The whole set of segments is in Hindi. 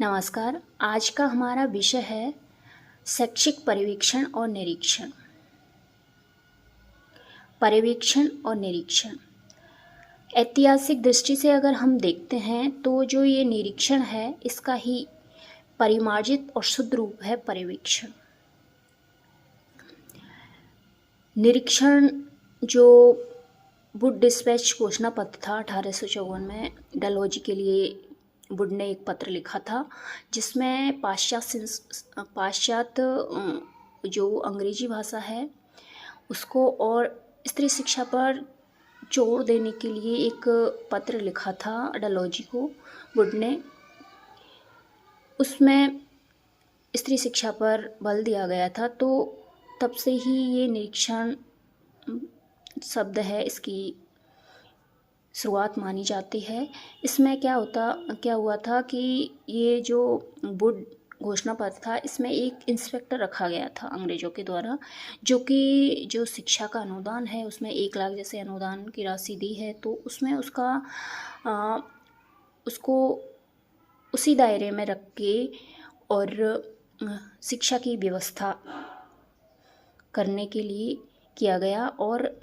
नमस्कार। आज का हमारा विषय है शैक्षिक पर्यवेक्षण और निरीक्षण। पर्यवेक्षण और निरीक्षण ऐतिहासिक दृष्टि से अगर हम देखते हैं तो जो ये निरीक्षण है इसका ही परिमार्जित और शुद्ध रूप है पर्यवेक्षण। निरीक्षण जो वुड डिस्पैच घोषणा पत्र था 1854 में, डलहौजी के लिए वुड ने एक पत्र लिखा था जिसमें पाश्चात्य जो अंग्रेजी भाषा है उसको और स्त्री शिक्षा पर जोर देने के लिए एक पत्र लिखा था डलहौजी को वुड ने। उसमें स्त्री शिक्षा पर बल दिया गया था, तो तब से ही ये निरीक्षण शब्द है इसकी शुरुआत मानी जाती है। इसमें क्या हुआ था कि ये जो वुड घोषणा पत्र था इसमें एक इंस्पेक्टर रखा गया था अंग्रेज़ों के द्वारा, जो कि जो शिक्षा का अनुदान है उसमें 1 लाख जैसे अनुदान की राशि दी है, तो उसमें उसको उसी दायरे में रख के और शिक्षा की व्यवस्था करने के लिए किया गया। और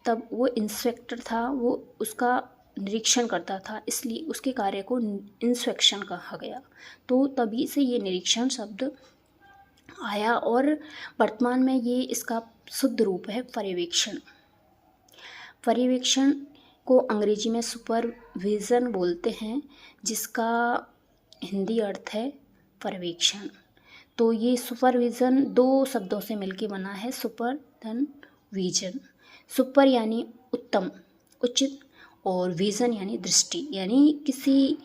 तब वो इंस्पेक्टर था, वो उसका निरीक्षण करता था, इसलिए उसके कार्य को इंस्पेक्शन कहा गया। तो तभी से ये निरीक्षण शब्द आया और वर्तमान में ये इसका शुद्ध रूप है पर्यवेक्षण। पर्यवेक्षण को अंग्रेजी में सुपरविज़न बोलते हैं, जिसका हिंदी अर्थ है पर्यवेक्षण। तो ये सुपरविज़न 2 शब्दों से मिलकर बना है, सुपर धन विजन। सुपर यानी उत्तम, उचित, और विजन यानी दृष्टि, यानी किसी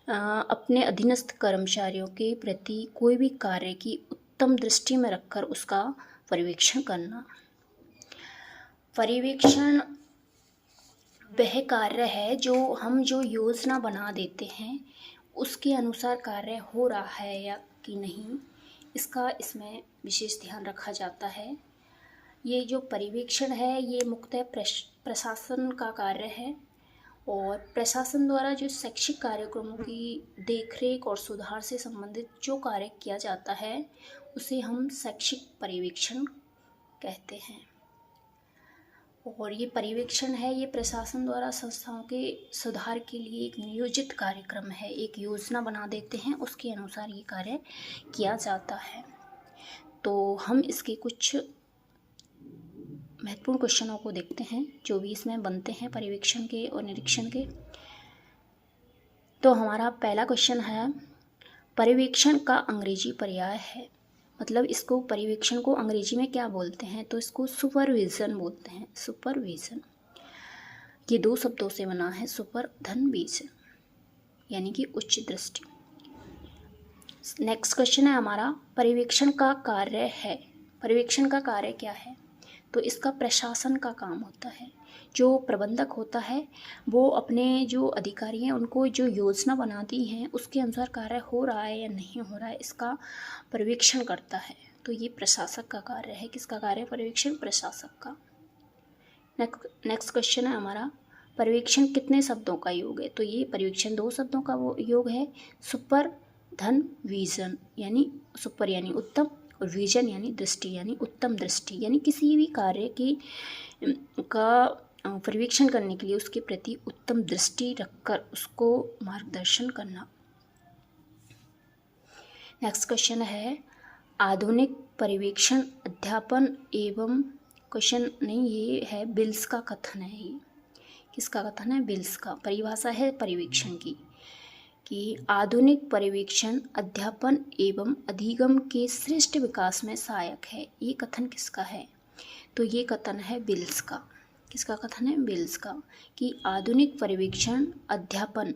अपने अधीनस्थ कर्मचारियों के प्रति कोई भी कार्य की उत्तम दृष्टि में रखकर उसका पर्यवेक्षण करना। पर्यवेक्षण वह कार्य है जो योजना बना देते हैं उसके अनुसार कार्य हो रहा है या कि नहीं, इसमें विशेष ध्यान रखा जाता है। ये जो पर्यवेक्षण है ये मुख्यतः प्रशासन का कार्य है, और प्रशासन द्वारा जो शैक्षिक कार्यक्रमों की देखरेख और सुधार से संबंधित जो कार्य किया जाता है उसे हम शैक्षिक पर्यवेक्षण कहते हैं। और ये पर्यवेक्षण है, ये प्रशासन द्वारा संस्थाओं के सुधार के लिए एक नियोजित कार्यक्रम है, एक योजना बना देते हैं, उसके अनुसार ये कार्य किया जाता है। तो हम इसके कुछ महत्वपूर्ण क्वेश्चनों को देखते हैं जो भी इसमें बनते हैं पर्यवेक्षण के और निरीक्षण के। तो हमारा पहला क्वेश्चन है, पर्यवेक्षण का अंग्रेजी पर्याय है, मतलब इसको पर्यवेक्षण को अंग्रेजी में क्या बोलते हैं, तो इसको सुपरविज़न बोलते हैं। सुपरविज़न ये 2 शब्दों से बना है, सुपर धन विजन, यानी कि उच्च दृष्टि। नेक्स्ट क्वेश्चन है हमारा, पर्यवेक्षण का कार्य है। पर्यवेक्षण का कार्य क्या है, तो इसका प्रशासन का काम होता है। जो प्रबंधक होता है वो अपने जो अधिकारी हैं उनको जो योजना बनाती हैं उसके अनुसार कार्य हो रहा है या नहीं हो रहा है इसका पर्यवेक्षण करता है। तो ये प्रशासक का कार्य है। किसका कार्य? पर्यवेक्षण प्रशासक का। नेक्स्ट क्वेश्चन है हमारा, पर्यवेक्षण कितने शब्दों का योग है, तो ये पर्यवेक्षण 2 शब्दों का वो योग है। सुपर धन विजन, यानी सुपर यानी उत्तम और विजन यानी दृष्टि, यानी उत्तम दृष्टि, यानी किसी भी कार्य का पर्यवेक्षण करने के लिए उसके प्रति उत्तम दृष्टि रखकर उसको मार्गदर्शन करना। नेक्स्ट क्वेश्चन है, आधुनिक पर्यवेक्षण अध्यापन एवं, क्वेश्चन नहीं ये है, बिल्स का कथन है। ये किसका कथन है? बिल्स का। परिभाषा है पर्यवेक्षण की कि आधुनिक पर्यवेक्षण अध्यापन एवं अधिगम के श्रेष्ठ विकास में सहायक है। ये कथन किसका है? तो ये कथन है बिल्स का। किसका कथन है? बिल्स का, कि आधुनिक पर्यवेक्षण अध्यापन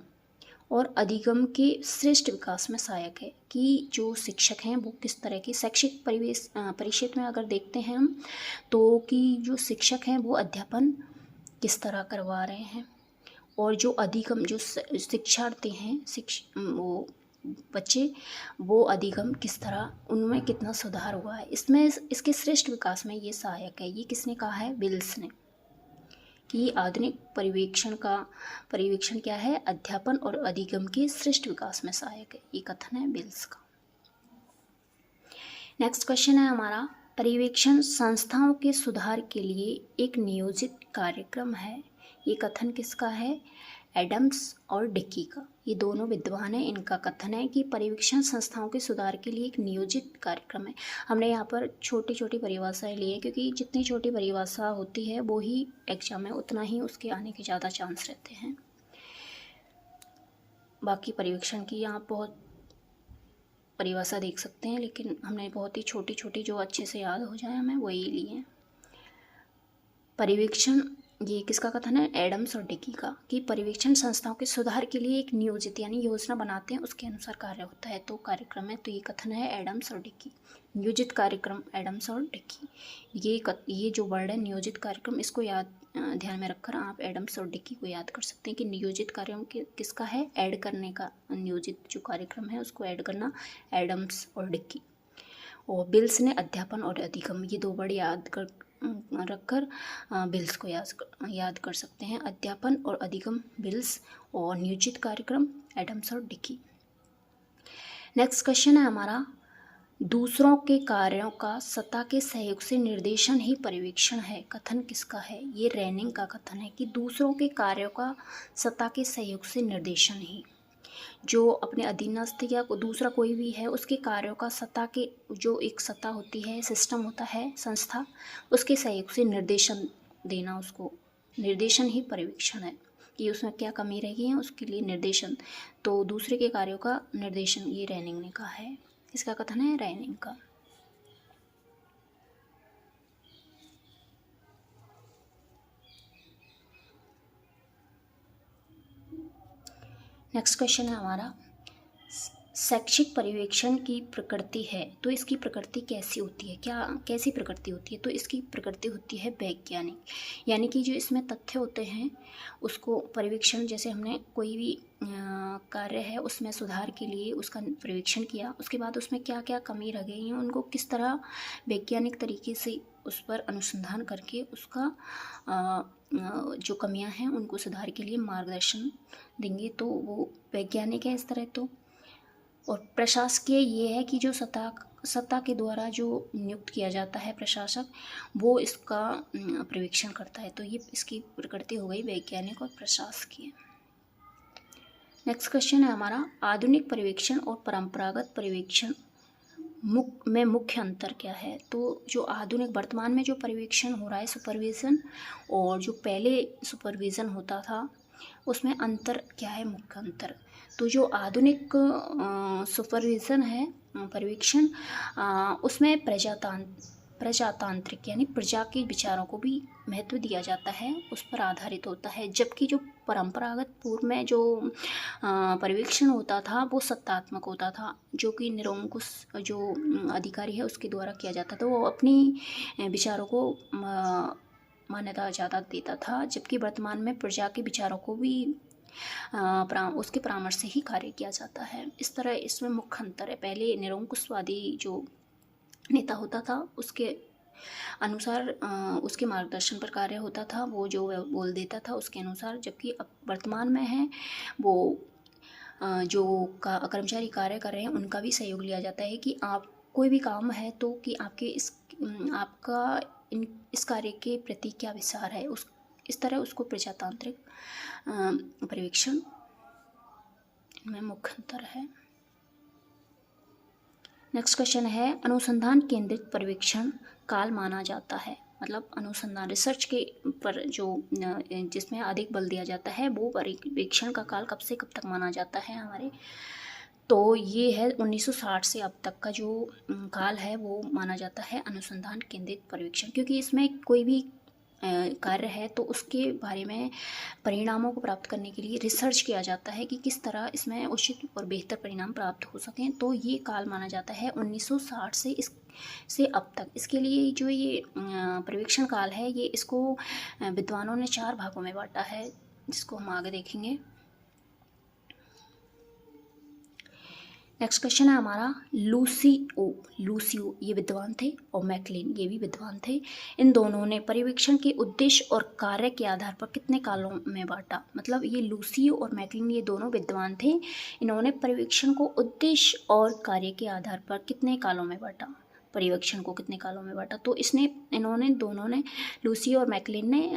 और अधिगम के श्रेष्ठ विकास में सहायक है। कि जो शिक्षक हैं वो किस तरह के शैक्षिक परिक्षेत्र में अगर देखते हैं हम, तो कि जो शिक्षक हैं वो अध्यापन किस तरह करवा रहे हैं, और जो अधिगम जो शिक्षार्थी हैं वो बच्चे वो अधिगम किस तरह उनमें कितना सुधार हुआ है, इसमें इसके श्रेष्ठ विकास में ये सहायक है। ये किसने कहा है? बिल्स ने। कि आधुनिक परिवेक्षण क्या है, अध्यापन और अधिगम के श्रेष्ठ विकास में सहायक है। ये कथन है बिल्स का। नेक्स्ट क्वेश्चन है हमारा, पर्यवेक्षण संस्थाओं के सुधार के लिए एक नियोजित कार्यक्रम है। ये कथन किसका है, एडम्स और डिकी का। ये दोनों विद्वान हैं, इनका कथन है कि पर्यवेक्षण संस्थाओं के सुधार के लिए एक नियोजित कार्यक्रम है। हमने यहाँ पर छोटी छोटी परिभाषाएं ली हैं, क्योंकि जितनी छोटी परिभाषा होती है वो ही एग्जाम में उतना ही उसके आने के ज़्यादा चांस रहते हैं। बाकी पर्यवेक्षण की यहाँ बहुत परिभाषा देख सकते हैं, लेकिन हमने बहुत ही छोटी छोटी जो अच्छे से याद हो जाए हमें वही ली है। पर्यवेक्षण, ये किसका कथन है, एडम्स और डिकी का, कि पर्यवेक्षण संस्थाओं के सुधार के लिए एक नियोजित यानी योजना बनाते हैं, उसके अनुसार कार्य होता है तो कार्यक्रम है। तो ये कथन है एडम्स और डिकी, नियोजित कार्यक्रम एडम्स और डिकी। ये जो वर्ड है नियोजित कार्यक्रम, इसको ध्यान में रखकर आप एडम्स और डिकी को याद कर सकते हैं कि नियोजित कार्यक्रम किसका है, ऐड करने का, नियोजित जो कार्यक्रम है उसको ऐड करना, एडम्स और डिकी। और बिल्स ने अध्यापन और अधिगम, ये दो वर्ड याद रखकर बिल्स को याद कर सकते हैं। अध्यापन और अधिगम बिल्स, और नियोजित कार्यक्रम एडम्स और डिकी। नेक्स्ट क्वेश्चन है हमारा, दूसरों के कार्यों का सत्ता के सहयोग से निर्देशन ही पर्यवेक्षण है। कथन किसका है, ये रेनिंग का कथन है कि दूसरों के कार्यों का सत्ता के सहयोग से निर्देशन ही, जो अपने अधीनस्थ या दूसरा कोई भी है उसके कार्यों का सत्ता के, जो एक सत्ता होती है, सिस्टम होता है, संस्था, उसके सहयोग से निर्देशन देना, उसको निर्देशन ही पर्यवेक्षण है। कि उसमें क्या कमी रह गई है उसके लिए निर्देशन, तो दूसरे के कार्यों का निर्देशन, ये रेनिंग ने कहा है। इसका कथन है रेनिंग का। नेक्स्ट क्वेश्चन है हमारा, शैक्षिक पर्यवेक्षण की प्रकृति है, तो इसकी प्रकृति कैसी होती है, कैसी प्रकृति होती है, तो इसकी प्रकृति होती है वैज्ञानिक, यानी कि जो इसमें तथ्य होते हैं उसको पर्यवेक्षण, जैसे हमने कोई भी कार्य है उसमें सुधार के लिए उसका पर्यवेक्षण किया, उसके बाद उसमें क्या क्या कमी रह गई हैं उनको किस तरह वैज्ञानिक तरीके से उस पर अनुसंधान करके उसका जो कमियां हैं उनको सुधार के लिए मार्गदर्शन देंगे, तो वो वैज्ञानिक है इस तरह। तो और प्रशासकीय ये है कि जो सत्ता के द्वारा जो नियुक्त किया जाता है प्रशासक, वो इसका पर्यवेक्षण करता है, तो ये इसकी प्रकृति हो गई वैज्ञानिक और प्रशासकीय। नेक्स्ट क्वेश्चन है हमारा, आधुनिक पर्यवेक्षण और परंपरागत पर्यवेक्षण में मुख्य अंतर क्या है। तो जो आधुनिक वर्तमान में जो पर्यवेक्षण हो रहा है सुपरविज़न, और जो पहले सुपरविज़न होता था उसमें अंतर क्या है, मुख्य अंतर। तो जो आधुनिक सुपरविज़न है, पर्यवेक्षण, उसमें प्रजातांत्रिक यानी प्रजा के विचारों को भी महत्व दिया जाता है, उस पर आधारित होता है, जबकि जो परंपरागत पूर्व में जो पर्यवेक्षण होता था वो सत्तात्मक होता था, जो कि निरंकुश जो अधिकारी है उसके द्वारा किया जाता था, वो अपनी विचारों को मान्यता ज़्यादा देता था, जबकि वर्तमान में प्रजा के विचारों को भी उसके परामर्श से ही कार्य किया जाता है। इस तरह इसमें मुख्य अंतर है। पहले निरंकुशवादी जो नेता होता था उसके अनुसार उसके मार्गदर्शन पर कार्य होता था, वो जो बोल देता था उसके अनुसार, जबकि अब वर्तमान में है वो जो कर्मचारी कार्य कर रहे हैं उनका भी सहयोग लिया जाता है कि आप कोई भी काम है तो कि आपका इस कार्य के प्रति क्या विचार है, इस तरह उसको प्रजातांत्रिक पर्यवेक्षण में मुख्य अंतर है। नेक्स्ट क्वेश्चन है, अनुसंधान केंद्रित पर्यवेक्षण काल माना जाता है, मतलब अनुसंधान रिसर्च के पर जो जिसमें अधिक बल दिया जाता है वो पर्यवेक्षण का काल कब से कब तक माना जाता है हमारे, तो ये है 1960 से अब तक का जो काल है वो माना जाता है अनुसंधान केंद्रित पर्यवेक्षण, क्योंकि इसमें कोई भी कार्य है तो उसके बारे में परिणामों को प्राप्त करने के लिए रिसर्च किया जाता है कि किस तरह इसमें उचित और बेहतर परिणाम प्राप्त हो सकें, तो ये काल माना जाता है 1960 से अब तक। इसके लिए जो ये पर्यवेक्षण काल है ये इसको विद्वानों ने 4 भागों में बांटा है, जिसको हम आगे देखेंगे। नेक्स्ट क्वेश्चन है हमारा लूसियो ये विद्वान थे और मैकलिन ये भी विद्वान थे। इन दोनों ने पर्यवेक्षण के उद्देश्य और कार्य के आधार पर कितने कालों में बांटा। मतलब ये लूसियो और मैकलिन ये दोनों विद्वान थे, इन्होंने पर्यवेक्षण को उद्देश्य और कार्य के आधार पर कितने कालों में बांटा, पर्यवेक्षण को कितने कालों में बांटा। तो इन्होंने दोनों ने, लूसियो और मैकलिन ने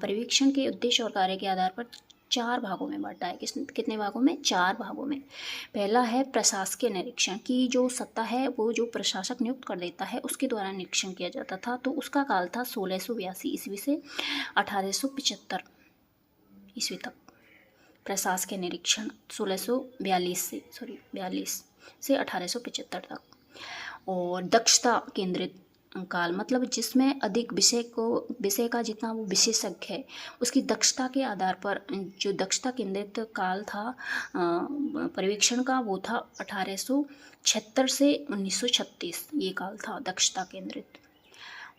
पर्यवेक्षण के उद्देश्य और कार्य के आधार पर 4 भागों में बांटा है। कितने भागों में? 4 भागों में। पहला है प्रशासकीय निरीक्षण की जो सत्ता है वो जो प्रशासक नियुक्त कर देता है उसके द्वारा निरीक्षण किया जाता था। तो उसका काल था 1682 ईस्वी से 1875 ईस्वी तक। प्रशासकीय निरीक्षण 42 से 1875 तक। और दक्षता केंद्रित काल, मतलब जिसमें अधिक विषय का जितना वो विशेषज्ञ है उसकी दक्षता के आधार पर जो दक्षता केंद्रित काल था पर्यवेक्षण का, वो था 1876 से 1936 ये काल था दक्षता केंद्रित।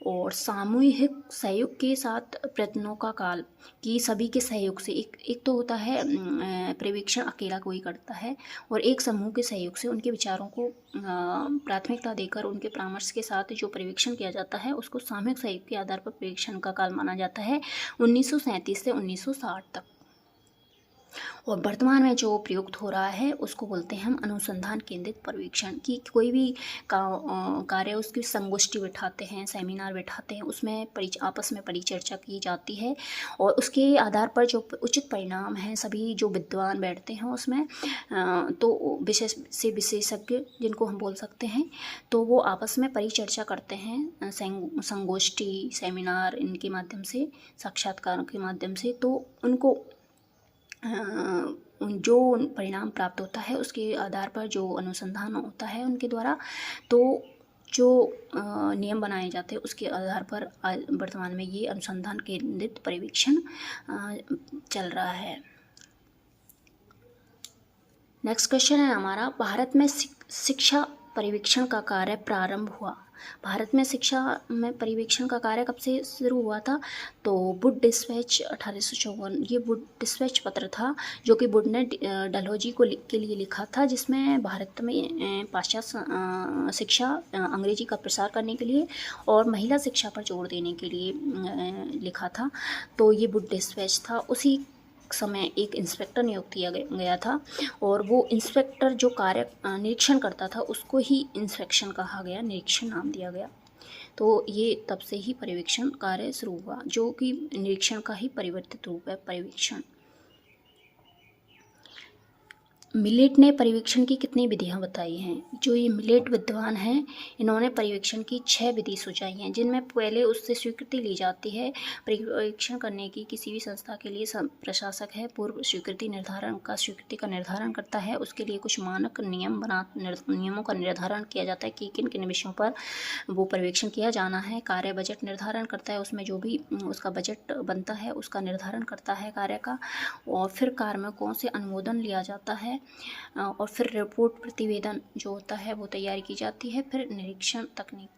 और सामूहिक सहयोग के साथ प्रयत्नों का काल कि सभी के सहयोग से, एक तो होता है पर्यवेक्षण अकेला कोई करता है और एक समूह के सहयोग से उनके विचारों को प्राथमिकता देकर उनके परामर्श के साथ जो पर्यवेक्षण किया जाता है उसको सामूहिक सहयोग के आधार पर पर्यवेक्षण का काल माना जाता है 1937 से 1960 तक। और वर्तमान में जो प्रयुक्त हो रहा है उसको बोलते हैं हम अनुसंधान केंद्रित पर्यवेक्षण। की कोई भी कार्य उसकी संगोष्ठी बैठाते हैं, सेमिनार बैठाते हैं, उसमें आपस में परिचर्चा की जाती है और उसके आधार पर जो उचित परिणाम हैं सभी जो विद्वान बैठते हैं उसमें तो विशेषज्ञ जिनको हम बोल सकते हैं, तो वो आपस में परिचर्चा करते हैं संगोष्ठी, सेमिनार इनके माध्यम से, साक्षात्कारों के माध्यम से। तो उनको जो परिणाम प्राप्त होता है उसके आधार पर जो अनुसंधान होता है उनके द्वारा, तो जो नियम बनाए जाते हैं उसके आधार पर वर्तमान में ये अनुसंधान केंद्रित पर्यवेक्षण चल रहा है। नेक्स्ट क्वेश्चन है हमारा, भारत में शिक्षा पर्यवेक्षण का कार्य प्रारंभ हुआ। भारत में शिक्षा में पर्यवेक्षण का कार्य कब से शुरू हुआ था? तो वुड डिस्पैच 1854, ये वुड डिस्पैच पत्र था जो कि वुड ने डलहौजी के लिए लिखा था, जिसमें भारत में पाश्चात्य शिक्षा अंग्रेजी का प्रसार करने के लिए और महिला शिक्षा पर जोर देने के लिए लिखा था। तो ये वुड डिस्पैच था। उसी समय एक इंस्पेक्टर नियुक्त किया गया था और वो इंस्पेक्टर जो कार्य निरीक्षण करता था उसको ही इंस्पेक्शन कहा गया, निरीक्षण नाम दिया गया। तो ये तब से ही पर्यवेक्षण कार्य शुरू हुआ जो कि निरीक्षण का ही परिवर्तित रूप है पर्यवेक्षण। मिलेट ने पर्यवेक्षण की कितनी विधियां बताई हैं? जो ये मिलेट विद्वान हैं इन्होंने पर्यवेक्षण की 6 विधि सुझाई हैं, जिनमें पहले उससे स्वीकृति ली जाती है। पर्यवेक्षण करने की किसी भी संस्था के लिए प्रशासक है पूर्व स्वीकृति का निर्धारण करता है। उसके लिए कुछ मानक नियमों का निर्धारण किया जाता है कि किन किन विषयों पर वो पर्यवेक्षण किया जाना है। कार्य बजट निर्धारण करता है, उसमें जो भी उसका बजट बनता है उसका निर्धारण करता है कार्य का। और फिर कार्मिकों से अनुमोदन लिया जाता है और फिर रिपोर्ट प्रतिवेदन जो होता है वो तैयारी की जाती है। फिर निरीक्षण तकनीक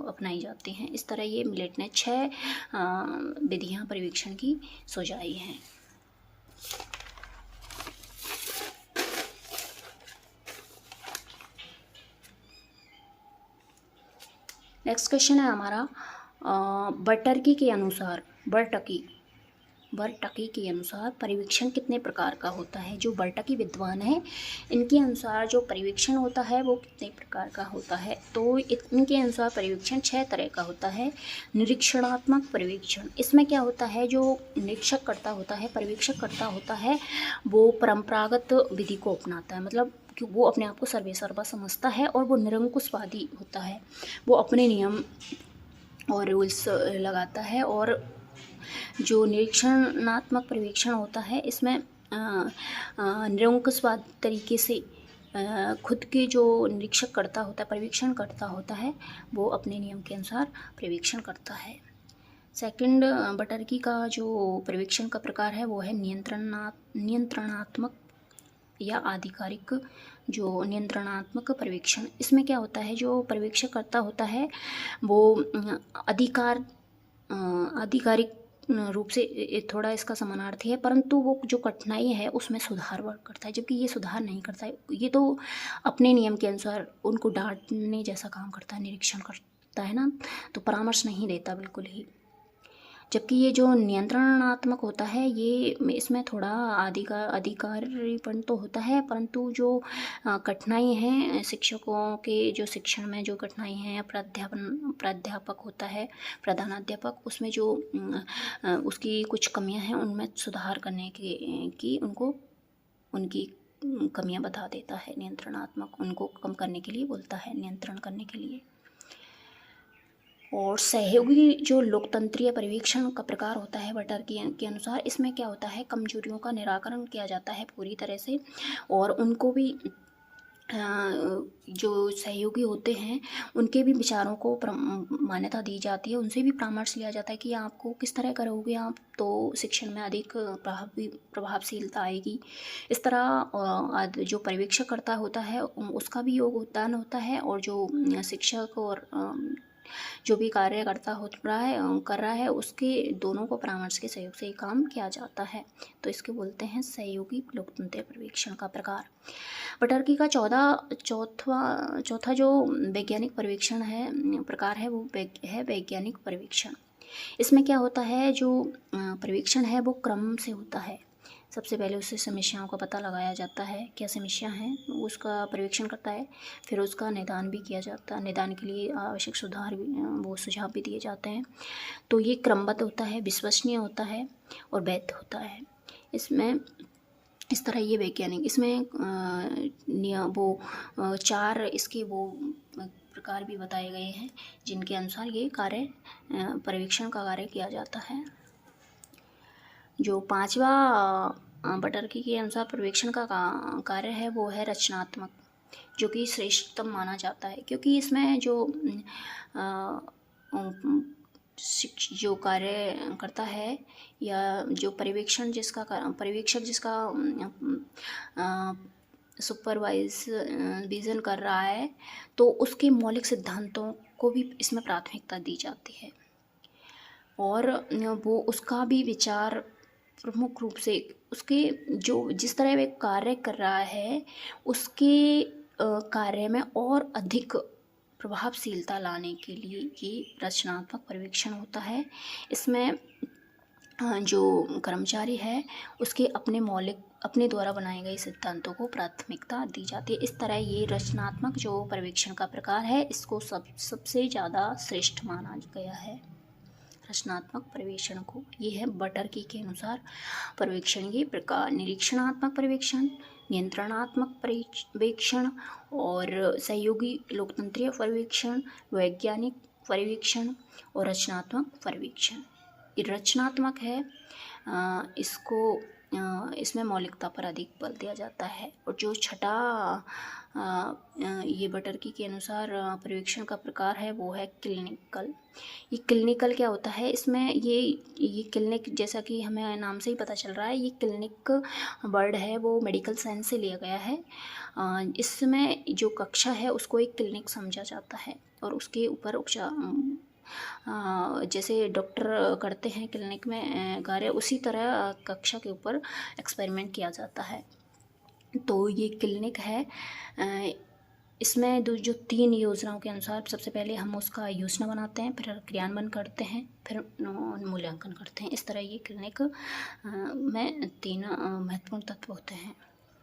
अपनाई जाती हैं। इस तरह ये मिलेट ने 6 विधियां पर्यवेक्षण की सुझाई हैं। नेक्स्ट क्वेश्चन है हमारा, बर्टकी के अनुसार पर्यवेक्षण कितने प्रकार का होता है? जो बर्टकी विद्वान है इनके अनुसार जो पर्यवेक्षण होता है वो कितने प्रकार का होता है? तो इनके अनुसार पर्यवेक्षण 6 तरह का होता है। निरीक्षणात्मक पर्यवेक्षण, इसमें क्या होता है, जो निरीक्षक करता होता है, पर्यवेक्षक करता होता है, वो परंपरागत विधि को अपनाता है। मतलब कि वो अपने आप को सर्वेसर्वा समझता है और वो निरंकुशवादी होता है। वो अपने नियम और रूल्स लगाता है। और जो निरीक्षणात्मक पर्यवेक्षण होता है इसमें निरंकुशवाद तरीके से खुद के जो निरीक्षक करता होता है, पर्यवेक्षण करता होता है, वो अपने नियम के अनुसार पर्यवेक्षण करता है। सेकंड, बर्टकी का जो पर्यवेक्षण का प्रकार है वो है नियंत्रणात्मक या आधिकारिक। जो नियंत्रणात्मक पर्यवेक्षण, इसमें क्या होता है, जो पर्यवेक्षक करता होता है वो आधिकारिक रूप से थोड़ा इसका समानार्थी है, परंतु वो जो कठिनाई है उसमें सुधार करता है, जबकि ये सुधार नहीं करता है। ये तो अपने नियम के अनुसार उनको डांटने जैसा काम करता है, निरीक्षण करता है ना, तो परामर्श नहीं देता बिल्कुल ही। जबकि ये जो नियंत्रणात्मक होता है, ये इसमें थोड़ा अधिकारीपन तो होता है, परंतु जो कठिनाई हैं शिक्षकों के जो शिक्षण में जो कठिनाई हैं, प्राध्यापक होता है, प्रधानाध्यापक, उसमें जो उसकी कुछ कमियां हैं उनमें सुधार करने की उनको उनकी कमियां बता देता है। नियंत्रणात्मक उनको कम करने के लिए बोलता है, नियंत्रण करने के लिए। और सहयोगी जो लोकतंत्रीय पर्यवेक्षण का प्रकार होता है बटर के अनुसार, इसमें क्या होता है, कमजोरियों का निराकरण किया जाता है पूरी तरह से, और उनको भी जो सहयोगी होते हैं उनके भी विचारों को मान्यता दी जाती है, उनसे भी परामर्श लिया जाता है कि आपको किस तरह करोगे आप तो शिक्षण में अधिक प्रभावशीलता आएगी। इस तरह जो पर्यवेक्षककर्ता होता है उसका भी योगदान होता है, और जो शिक्षक और जो भी कार्यकर्ता कर रहा है उसके दोनों को परामर्श के सहयोग से ही काम किया जाता है। तो इसके बोलते हैं सहयोगी लोकतंत्र पर्यवेक्षण का प्रकार। बटर्की का चौथा जो वैज्ञानिक पर्यवेक्षण है प्रकार है वो है वैज्ञानिक पर्यवेक्षण। इसमें क्या होता है, जो पर्यवेक्षण है वो क्रम से होता है। सबसे पहले उससे समस्याओं का पता लगाया जाता है, क्या समस्या है उसका पर्यवेक्षण करता है, फिर उसका निदान भी किया जाता है, निदान के लिए आवश्यक सुझाव भी दिए जाते हैं। तो ये क्रमबद्ध होता है, विश्वसनीय होता है और वैध होता है। इसमें इस तरह ये वैज्ञानिक इसमें चार इसके प्रकार भी बताए गए हैं जिनके अनुसार ये पर्यवेक्षण का कार्य किया जाता है। जो पांचवा बटर्की के अनुसार पर्यवेक्षण का कार्य है वो है रचनात्मक, जो कि श्रेष्ठतम माना जाता है, क्योंकि इसमें जो कार्य करता है या जो पर्यवेक्षक जिसका सुपरवाइजन कर रहा है, तो उसके मौलिक सिद्धांतों को भी इसमें प्राथमिकता दी जाती है, और वो उसका भी विचार प्रमुख रूप से उसके जो जिस तरह वे कार्य कर रहा है उसके कार्य में और अधिक प्रभावशीलता लाने के लिए ये रचनात्मक पर्यवेक्षण होता है। इसमें जो कर्मचारी है उसके अपने द्वारा बनाए गए सिद्धांतों को प्राथमिकता दी जाती है। इस तरह ये रचनात्मक जो पर्यवेक्षण का प्रकार है इसको सबसे ज़्यादा श्रेष्ठ माना गया है, रचनात्मक पर्यवेक्षण को। ये है बटर्की के अनुसार पर्यवेक्षण के प्रकार: निरीक्षणात्मक पर्यवेक्षण, नियंत्रणात्मक पर्यवेक्षण और सहयोगी लोकतंत्रीय पर्यवेक्षण, वैज्ञानिक पर्यवेक्षण और रचनात्मक पर्यवेक्षण। ये रचनात्मक है, इसमें मौलिकता पर अधिक बल दिया जाता है। और जो छठा ये बटर्की के अनुसार पर्यवेक्षण का प्रकार है वो है क्लिनिकल। ये क्लिनिकल क्या होता है, इसमें ये क्लिनिक जैसा कि हमें नाम से ही पता चल रहा है, ये क्लिनिक वर्ड है वो मेडिकल साइंस से लिया गया है। इसमें जो कक्षा है उसको एक क्लिनिक समझा जाता है, और उसके ऊपर उपचार जैसे डॉक्टर करते हैं क्लिनिक में कार्य, उसी तरह कक्षा के ऊपर एक्सपेरिमेंट किया जाता है। तो ये क्लिनिक है। इसमें जो 3 योजनाओं के अनुसार सबसे पहले हम उसका योजना बनाते हैं, फिर क्रियान्वयन करते हैं, फिर मूल्यांकन करते हैं। इस तरह ये क्लिनिक में 3 महत्वपूर्ण तत्व होते हैं।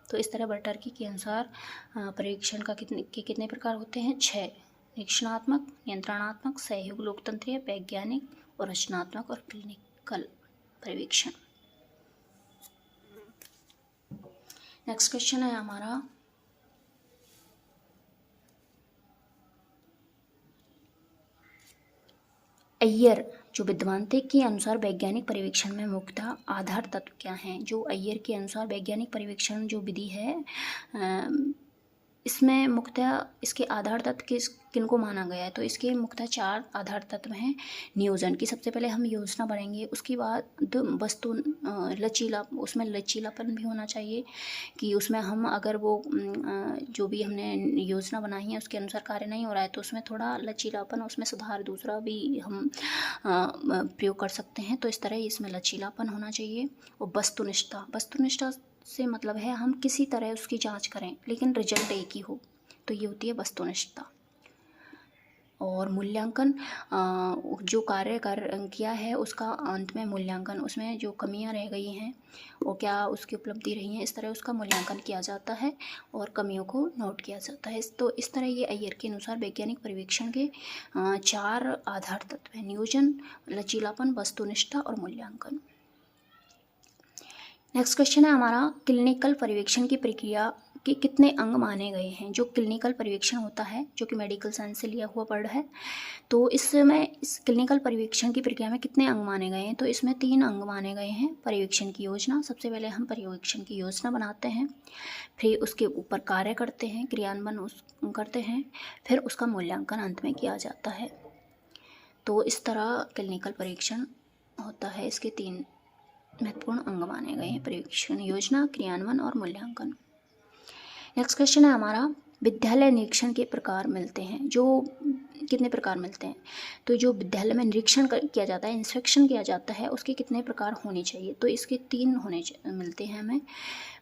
तो इस तरह बटर्की के अनुसार पर्यवेक्षण का कितने प्रकार होते हैं? 6: निरीक्षणात्मक, नियंत्रणात्मक, सहयोग लोकतंत्रीय, वैज्ञानिक और रचनात्मक और क्लिनिकल पर्यवेक्षण। नेक्स्ट क्वेश्चन है हमारा, अय्यर जो विद्वान थे के अनुसार वैज्ञानिक पर्यवेक्षण में मुख्यतः आधार तत्व क्या हैं? जो अय्यर के अनुसार वैज्ञानिक पर्यवेक्षण जो विधि है इसमें मुख्यतः इसके आधार तत्व किनको माना गया है, तो इसके मुख्यतः 4 आधार तत्व हैं नियोजन की। सबसे पहले हम योजना बनाएंगे, उसके बाद वस्तु उसमें लचीलापन भी होना चाहिए कि उसमें हम अगर वो जो भी हमने योजना बनाई है उसके अनुसार कार्य नहीं हो रहा है तो उसमें थोड़ा लचीलापन, उसमें सुधार दूसरा भी हम प्रयोग कर सकते हैं। तो इस तरह इसमें लचीलापन होना चाहिए। और वस्तुनिष्ठता से मतलब है हम किसी तरह उसकी जांच करें लेकिन रिजल्ट एक ही हो, तो ये होती है वस्तुनिष्ठता। और मूल्यांकन, जो कार्य किया है उसका अंत में मूल्यांकन, उसमें जो कमियां रह गई हैं और क्या उसकी उपलब्धि रही हैं, इस तरह उसका मूल्यांकन किया जाता है और कमियों को नोट किया जाता है। तो इस तरह ये अय्यर के अनुसार वैज्ञानिक परिवेक्षण के 4 आधार तत्व हैं: नियोजन, लचीलापन, वस्तुनिष्ठता और मूल्यांकन। नेक्स्ट क्वेश्चन है हमारा, क्लिनिकल परिवेक्षण की प्रक्रिया के कितने अंग माने गए हैं। जो क्लिनिकल परिवेक्षण होता है, जो कि मेडिकल साइंस से लिया हुआ वर्ड है, तो इसमें इस क्लिनिकल परिवेक्षण की प्रक्रिया में कितने अंग माने गए हैं, तो इसमें 3 अंग माने गए हैं। परिवेक्षण की योजना, सबसे पहले हम परिवेक्षण की योजना बनाते हैं, फिर उसके ऊपर कार्य करते हैं, क्रियान्वयन करते हैं, फिर उसका मूल्यांकन अंत में किया जाता है। तो इस तरह क्लिनिकल परीक्षण होता है। इसके 3 महत्वपूर्ण अंग माने गए हैं: परिवेक्षण योजना, क्रियान्वयन और मूल्यांकन। नेक्स्ट क्वेश्चन है हमारा, विद्यालय निरीक्षण के प्रकार मिलते हैं। जो कितने प्रकार मिलते हैं, तो जो विद्यालय में निरीक्षण किया जाता है, इंस्पेक्शन किया जाता है, उसके कितने प्रकार होने चाहिए, तो इसके 3 मिलते हैं हमें।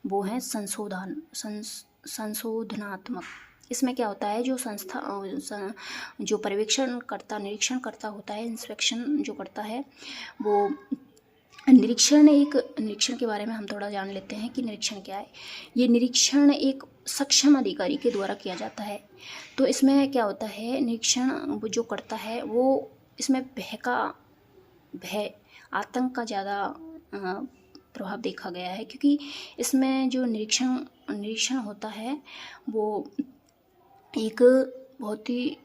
वो हैं संशोधनात्मक। इसमें क्या होता है, जो जो निरीक्षण करता होता है, इंस्पेक्शन जो करता है, वो निरीक्षण के बारे में हम थोड़ा जान लेते हैं कि निरीक्षण क्या है। ये निरीक्षण एक सक्षम अधिकारी के द्वारा किया जाता है। तो इसमें क्या होता है, निरीक्षण वो जो करता है वो इसमें भय आतंक का ज़्यादा प्रभाव देखा गया है, क्योंकि इसमें जो निरीक्षण होता है वो एक बहुत ही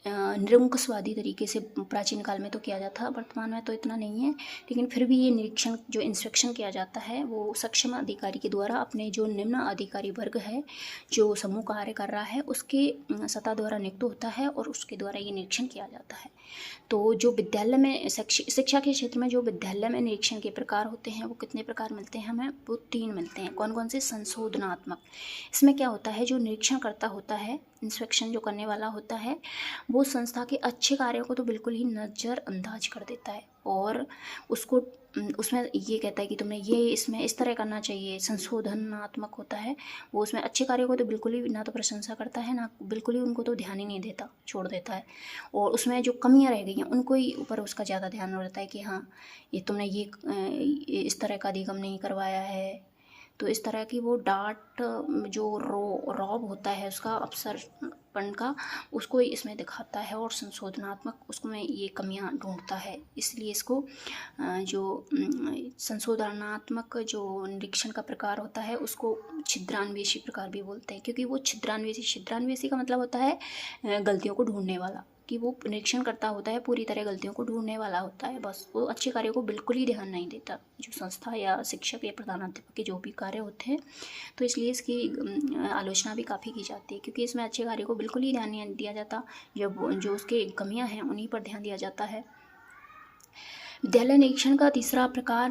निरंकुशवादी तरीके से प्राचीन काल में तो किया जाता था, वर्तमान में तो इतना नहीं है, लेकिन फिर भी ये निरीक्षण जो इंस्पेक्शन किया जाता है वो सक्षम अधिकारी के द्वारा अपने जो निम्न अधिकारी वर्ग है, जो समूह कार्य कर रहा है, उसके सत्ता द्वारा नियुक्त होता है और उसके द्वारा ये निरीक्षण किया जाता है। तो जो विद्यालय में शिक्षा के क्षेत्र में जो विद्यालय में निरीक्षण के प्रकार होते हैं वो कितने प्रकार मिलते हैं हमें, वो 3 मिलते हैं। कौन कौन से? संशोधनात्मक। इसमें क्या होता है, जो निरीक्षण करता होता है, इंस्पेक्शन जो करने वाला होता है, वो संस्था के अच्छे कार्यों को तो बिल्कुल ही नज़रअंदाज कर देता है और उसमें ये कहता है कि तुमने ये इसमें इस तरह करना चाहिए। संशोधनात्मक होता है, वो उसमें अच्छे कार्यों को तो बिल्कुल ही ना तो प्रशंसा करता है, ना बिल्कुल ही उनको तो ध्यान ही नहीं देता, छोड़ देता है। और उसमें जो कमियां रह गई हैं उनको ही ऊपर उसका ज़्यादा ध्यान रहता है कि हाँ ये तुमने ये इस तरह का अधिगम नहीं करवाया है। तो इस तरह की वो डांट जो रौब होता है उसका अवसरपन का, उसको इसमें दिखाता है और संशोधनात्मक उसमें ये कमियां ढूंढता है। इसलिए इसको जो संशोधनात्मक जो निरीक्षण का प्रकार होता है उसको छिद्रान्वेषी प्रकार भी बोलते हैं, क्योंकि वो छिद्रान्वेषी का मतलब होता है गलतियों को ढूंढने वाला, कि वो निरीक्षण करता होता है, पूरी तरह गलतियों को ढूंढने वाला होता है, बस वो अच्छे कार्यों को बिल्कुल ही ध्यान नहीं देता, जो संस्था या शिक्षक या प्रधानाध्यापक के जो भी कार्य होते हैं। तो इसलिए इसकी आलोचना भी काफ़ी की जाती है, क्योंकि इसमें अच्छे कार्यों को बिल्कुल ही ध्यान नहीं दिया जाता, जो उसके कमियाँ हैं उन्हीं पर ध्यान दिया जाता है। विद्यालय निरीक्षण का तीसरा प्रकार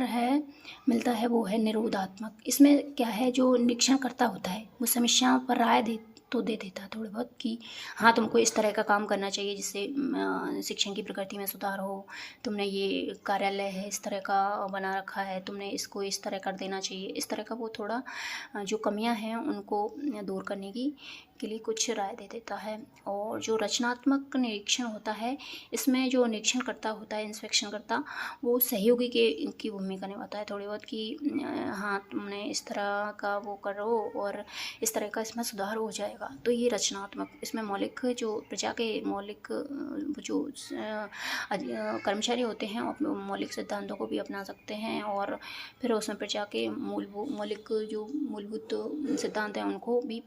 मिलता है वो है निरोधात्मक। इसमें क्या है, जो निरीक्षण करता होता है वो समस्याओं पर राय दे देता है थोड़ी बहुत, कि हाँ तुमको इस तरह का काम करना चाहिए जिससे शिक्षण की प्रकृति में सुधार हो, तुमने ये कार्यालय है इस तरह का बना रखा है, तुमने इसको इस तरह कर देना चाहिए। इस तरह का वो थोड़ा जो कमियां हैं उनको दूर करने के लिए कुछ राय दे देता है। और जो रचनात्मक निरीक्षण होता है, इसमें जो निरीक्षण करता होता है, इंस्पेक्शन करता, वो सहयोगी की भूमिका निभाता है थोड़ी बहुत, कि हाँ तुमने इस तरह का वो करो और इस तरह का इसमें सुधार हो जाएगा। तो ये रचनात्मक, इसमें मौलिक जो प्रजा के मौलिक जो कर्मचारी होते हैं मौलिक सिद्धांतों को भी अपना सकते हैं और फिर उसमें प्रजा के मूलभूत सिद्धांत हैं उनको भी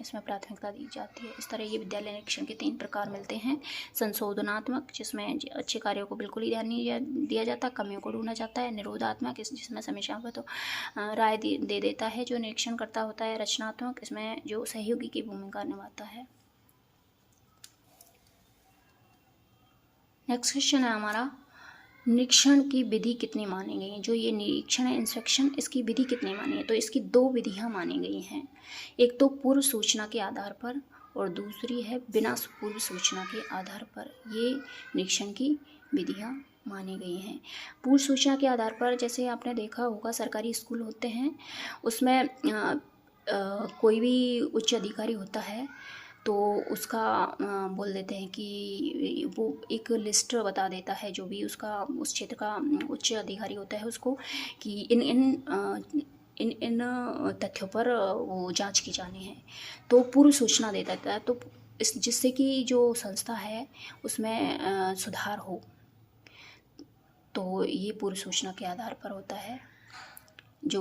इसमें प्राथमिकता दी जाती है। इस तरह ये विद्यालय निरीक्षण के 3 प्रकार मिलते हैं। संशोधनात्मक, जिसमें अच्छे कार्यों को बिल्कुल ही ध्यान नहीं दिया जाता, कमियों को ढूंढा जाता है। निरोधात्मक, जिसमें समस्याओं पर तो राय दे देता है जो निरीक्षण करता होता है। रचनात्मक, इसमें जो सहयोगी की भूमिका निभाता है। नेक्स्ट क्वेश्चन है हमारा, निरीक्षण की विधि कितनी मानी गई है। जो ये निरीक्षण है, इंस्पेक्शन, इसकी विधि कितनी मानी है। तो इसकी 2 विधियां मानी गई हैं। एक तो पूर्व सूचना के आधार पर और दूसरी है बिना पूर्व सूचना के आधार पर। ये निरीक्षण की विधियां मानी गई हैं। पूर्व सूचना के आधार पर, जैसे आपने देखा होगा सरकारी स्कूल होते हैं, उसमें कोई भी उच्च अधिकारी होता है तो उसका बोल देते हैं कि वो एक लिस्ट बता देता है, जो भी उसका उस क्षेत्र का उच्च अधिकारी होता है उसको, कि इन तथ्यों पर वो जांच की जानी है। तो पूर्व सूचना दे देता है, तो जिससे कि जो संस्था है उसमें सुधार हो। तो ये पूर्व सूचना के आधार पर होता है। जो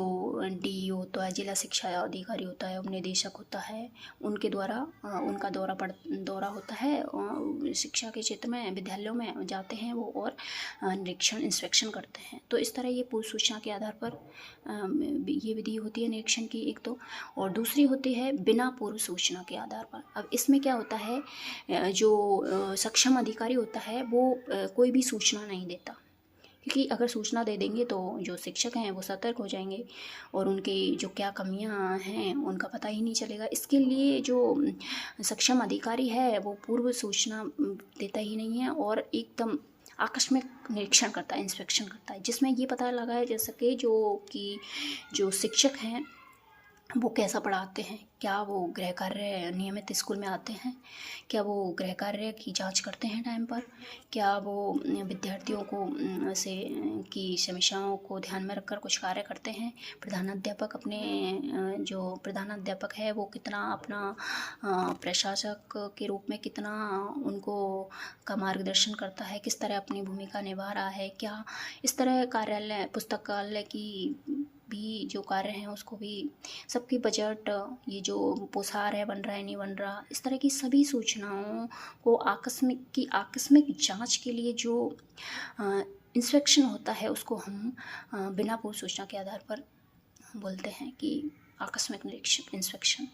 DEO होता है, जिला शिक्षा अधिकारी होता है, उपनिदेशक होता है, उनके द्वारा उनका दौरा होता है, शिक्षा के क्षेत्र में विद्यालयों में जाते हैं वो और निरीक्षण इंस्पेक्शन करते हैं। तो इस तरह ये पूर्व सूचना के आधार पर ये विधि होती है निरीक्षण की एक तो, और दूसरी होती है बिना पूर्व सूचना के आधार पर। अब इसमें क्या होता है, जो सक्षम अधिकारी होता है वो कोई भी सूचना नहीं देता, क्योंकि अगर सूचना दे देंगे तो जो शिक्षक हैं वो सतर्क हो जाएंगे और उनकी जो क्या कमियां हैं उनका पता ही नहीं चलेगा। इसके लिए जो सक्षम अधिकारी है वो पूर्व सूचना देता ही नहीं है और एकदम आकस्मिक निरीक्षण करता है, इंस्पेक्शन करता है, जिसमें ये पता लगाया जा सके जो शिक्षक हैं वो कैसा पढ़ाते हैं, क्या वो गृह कार्य नियमित स्कूल में आते हैं, क्या वो गृह कार्य की जांच करते हैं टाइम पर, क्या वो विद्यार्थियों को से की समस्याओं को ध्यान में रखकर कुछ कार्य करते हैं। प्रधानाध्यापक जो प्रधानाध्यापक है वो कितना अपना प्रशासक के रूप में कितना उनको का मार्गदर्शन करता है, किस तरह अपनी भूमिका निभा रहा है, क्या इस तरह कार्यालय पुस्तकालय की भी जो कार्य हैं उसको भी, सबकी बजट, ये जो पोशार है बन रहा है नहीं बन रहा, इस तरह की सभी सूचनाओं को आकस्मिक जांच के लिए जो इंस्पेक्शन होता है उसको हम बिना पूर्व सूचना के आधार पर बोलते हैं कि आकस्मिक निरीक्षण इंस्पेक्शन।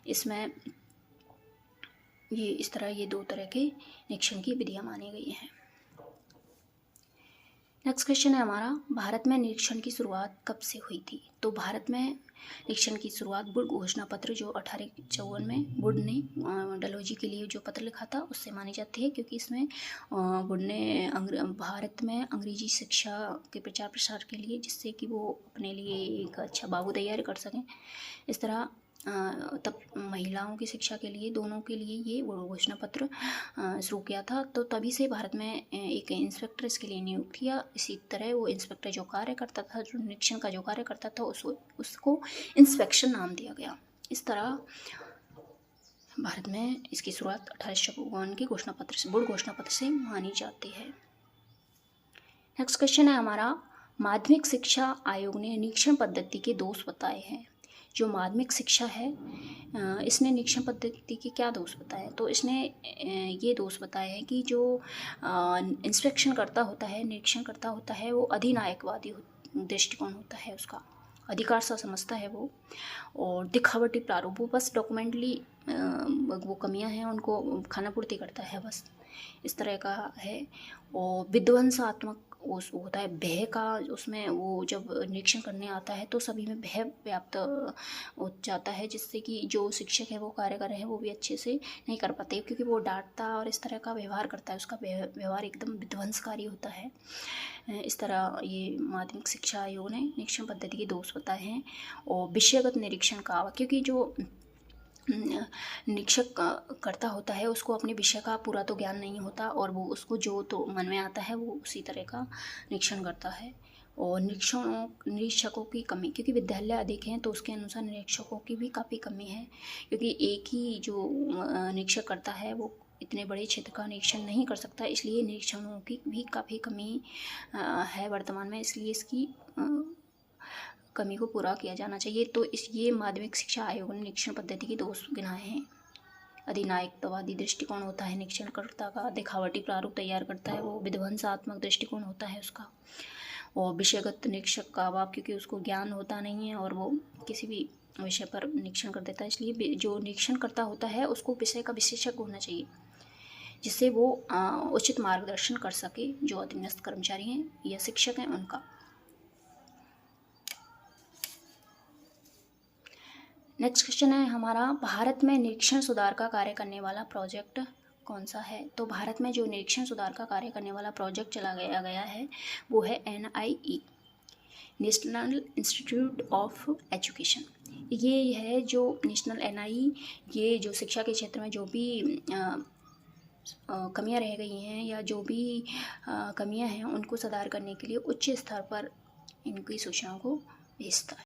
इसमें इस तरह ये 2 तरह के निरीक्षण की विधियाँ मानी गई हैं। नेक्स्ट क्वेश्चन है हमारा, भारत में निरीक्षण की शुरुआत कब से हुई थी। तो भारत में निरीक्षण की शुरुआत वुड घोषणा पत्र, जो 1854 में वुड ने डलहौजी के लिए जो पत्र लिखा था उससे मानी जाती है, क्योंकि इसमें वुड ने भारत में अंग्रेजी शिक्षा के प्रचार प्रसार के लिए, जिससे कि वो अपने लिए एक अच्छा बाबू तैयार कर सकें, इस तरह तब महिलाओं की शिक्षा के लिए, दोनों के लिए ये घोषणा पत्र शुरू किया था। तो तभी से भारत में एक इंस्पेक्टर इसके लिए नियुक्त किया। इसी तरह वो इंस्पेक्टर जो कार्य करता था, जो निरीक्षण का जो कार्य करता था, उसको इंस्पेक्शन नाम दिया गया। इस तरह भारत में इसकी शुरुआत 1852 के घोषणा पत्र से, वुड घोषणा पत्र से मानी जाती है। नेक्स्ट क्वेश्चन है हमारा, माध्यमिक शिक्षा आयोग ने निरीक्षण पद्धति के दोष बताए हैं। जो माध्यमिक शिक्षा है इसने निरीक्षण पद्धति के क्या दोष बताए। तो इसने ये दोष बताए हैं कि जो इंस्पेक्शन करता होता है, निरीक्षण करता होता है, वो अधिनायकवादी दृष्टिकोण होता है, उसका अधिकार सा समझता है वो, और दिखावटी प्रारूप, वो बस डॉक्यूमेंटली वो कमियां हैं उनको खानापूर्ति करता है, बस इस तरह का है। और विध्वंसात्मक होता है, भय का, उसमें वो जब निरीक्षण करने आता है तो सभी में भय व्याप्त हो जाता है, जिससे कि जो शिक्षक है वो कार्य कर रहे हैं वो भी अच्छे से नहीं कर पाते, क्योंकि वो डांटता और इस तरह का व्यवहार करता है, उसका व्यवहार एकदम विध्वंसकारी होता है। इस तरह ये माध्यमिक शिक्षा आयोग ने निरीक्षण पद्धति के दोष बताए हैं। और विषयगत निरीक्षण का, क्योंकि जो निरीक्षक करता होता है उसको अपने विषय का पूरा तो ज्ञान नहीं होता, और वो उसको जो तो मन में आता है वो उसी तरह का निरीक्षण करता है। और निरीक्षकों की कमी, क्योंकि विद्यालय अधिक हैं तो उसके अनुसार निरीक्षकों की भी काफ़ी कमी है, क्योंकि एक ही जो निरीक्षक करता है वो इतने बड़े क्षेत्र का निरीक्षण नहीं कर सकता, इसलिए निरीक्षणों की भी काफ़ी कमी है वर्तमान में, इसलिए इसकी कमी को पूरा किया जाना चाहिए। तो ये माध्यमिक शिक्षा आयोग ने निरीक्षण पद्धति के दोष गिनाए हैं। अधिनायकत्ववादी दृष्टिकोण होता है निरीक्षणकर्ता का, दिखावटी प्रारूप तैयार करता है वो, विध्वंसात्मक दृष्टिकोण होता है उसका, और विषयगत निरीक्षक का अभाव, क्योंकि उसको ज्ञान होता नहीं है और वो किसी भी विषय पर निरीक्षण कर देता है। इसलिए जो निरीक्षणकर्ता होता है उसको विषय का विशेषज्ञ होना चाहिए, जिससे वो उचित मार्गदर्शन कर सके जो अधीनस्थ कर्मचारी हैं या शिक्षक हैं उनका। नेक्स्ट क्वेश्चन है हमारा, भारत में निरीक्षण सुधार का कार्य करने वाला प्रोजेक्ट कौन सा है? तो भारत में जो निरीक्षण सुधार का कार्य करने वाला प्रोजेक्ट चलाया गया है वो है NIE, national institute of education. ये है जो नेशनल NIE, ये जो शिक्षा के क्षेत्र में जो भी कमियां रह गई हैं या जो भी कमियां हैं उनको सुधार करने के लिए उच्च स्तर पर इनकी सूचनाओं को भेजता है।